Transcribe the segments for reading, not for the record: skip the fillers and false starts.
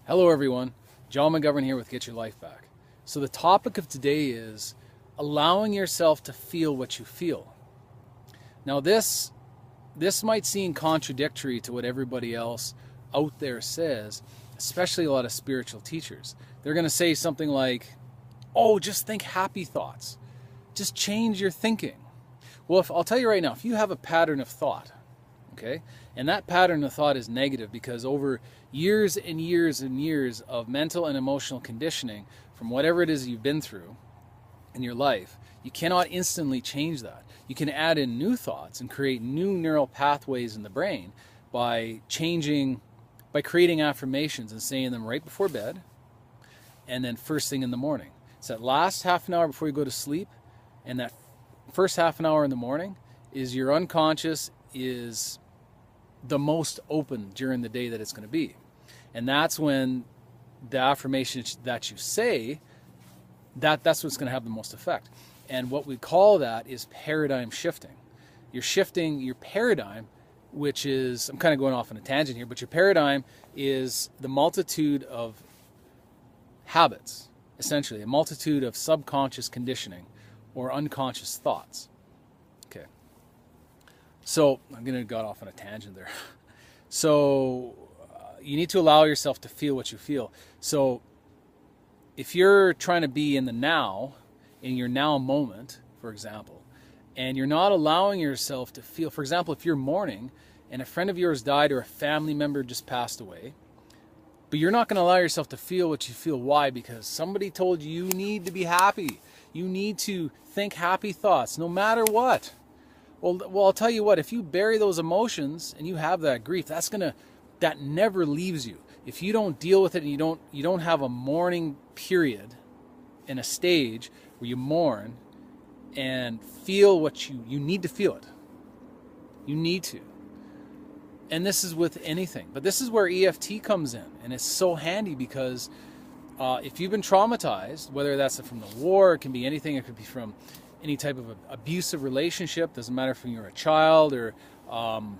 Hello everyone, John McGovern here with Get Your Life Back. So the topic of today is allowing yourself to feel what you feel. Now this might seem contradictory to what everybody else out there says, especially a lot of spiritual teachers. They're going to say something like, oh, just think happy thoughts. Just change your thinking. Well, I'll tell you right now, if you have a pattern of thought, okay, and that pattern of thought is negative because over years and years and years of mental and emotional conditioning from whatever it is you've been through in your life, you cannot instantly change that. You can add in new thoughts and create new neural pathways in the brain by creating affirmations and saying them right before bed and then first thing in the morning. So that last half an hour before you go to sleep and that first half an hour in the morning is your unconscious is the most open during the day that it's going to be. And that's when the affirmation that you say, that's what's going to have the most effect. And what we call that is paradigm shifting. You're shifting your paradigm, which is, I'm kind of going off on a tangent here, but your paradigm is the multitude of habits, essentially, a multitude of subconscious conditioning or unconscious thoughts. Okay. So I'm going to got off on a tangent there. So you need to allow yourself to feel what you feel. So if you're trying to be in the now, in your now moment, for example, and you're not allowing yourself to feel, for example, if you're mourning and a friend of yours died or a family member just passed away, but you're not going to allow yourself to feel what you feel. Why? Because somebody told you you need to be happy. You need to think happy thoughts no matter what. Well, I'll tell you what, if you bury those emotions and you have that grief, that never leaves you. If you don't deal with it and you don't have a mourning period in a stage where you mourn and feel what you need to feel it. You need to. And this is with anything. But this is where EFT comes in. And it's so handy because if you've been traumatized, whether that's from the war, it can be anything, it could be from any type of abusive relationship, doesn't matter if you're a child or man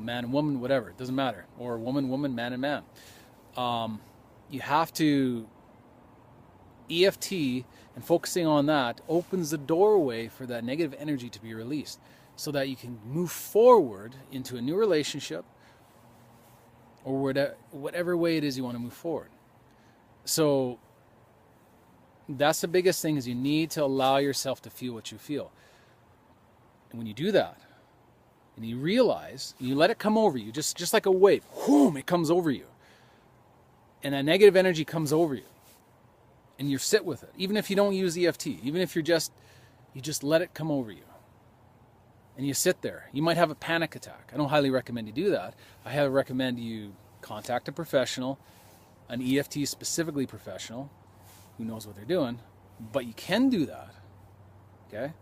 and woman, whatever, it doesn't matter, or woman, man and man. You have to, EFT and focusing on that opens the doorway for that negative energy to be released so that you can move forward into a new relationship or whatever way it is you want to move forward. So that's the biggest thing, is you need to allow yourself to feel what you feel. And when you do that, and you realize, and you let it come over you, just like a wave, whoom, it comes over you. And that negative energy comes over you. And you sit with it. Even if you don't use EFT, even if you just let it come over you. And you sit there. You might have a panic attack. I don't highly recommend you do that. I highly recommend you contact a professional, an EFT specifically professional, who knows what they're doing, but you can do that, okay?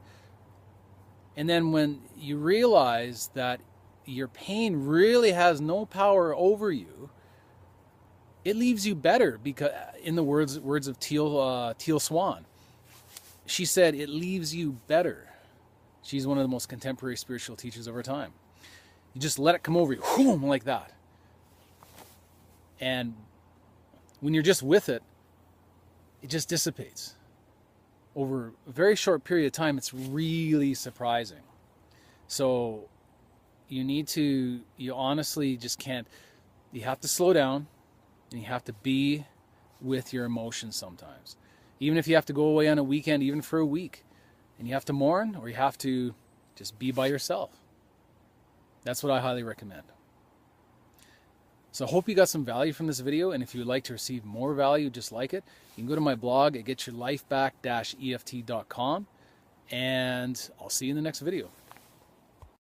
And then when you realize that your pain really has no power over you, it leaves you better, because in the words of Teal Swan, she said it leaves you better. She's one of the most contemporary spiritual teachers of our time. You just let it come over you, whoom, like that. And when you're just with it, it just dissipates. Over a very short period of time, it's really surprising. So you honestly just can't, you have to slow down and you have to be with your emotions sometimes. Even if you have to go away on a weekend, even for a week, and you have to mourn, or you have to just be by yourself. That's what I highly recommend. So I hope you got some value from this video, and if you would like to receive more value just like it, you can go to my blog at getyourlifeback-eft.com, and I'll see you in the next video.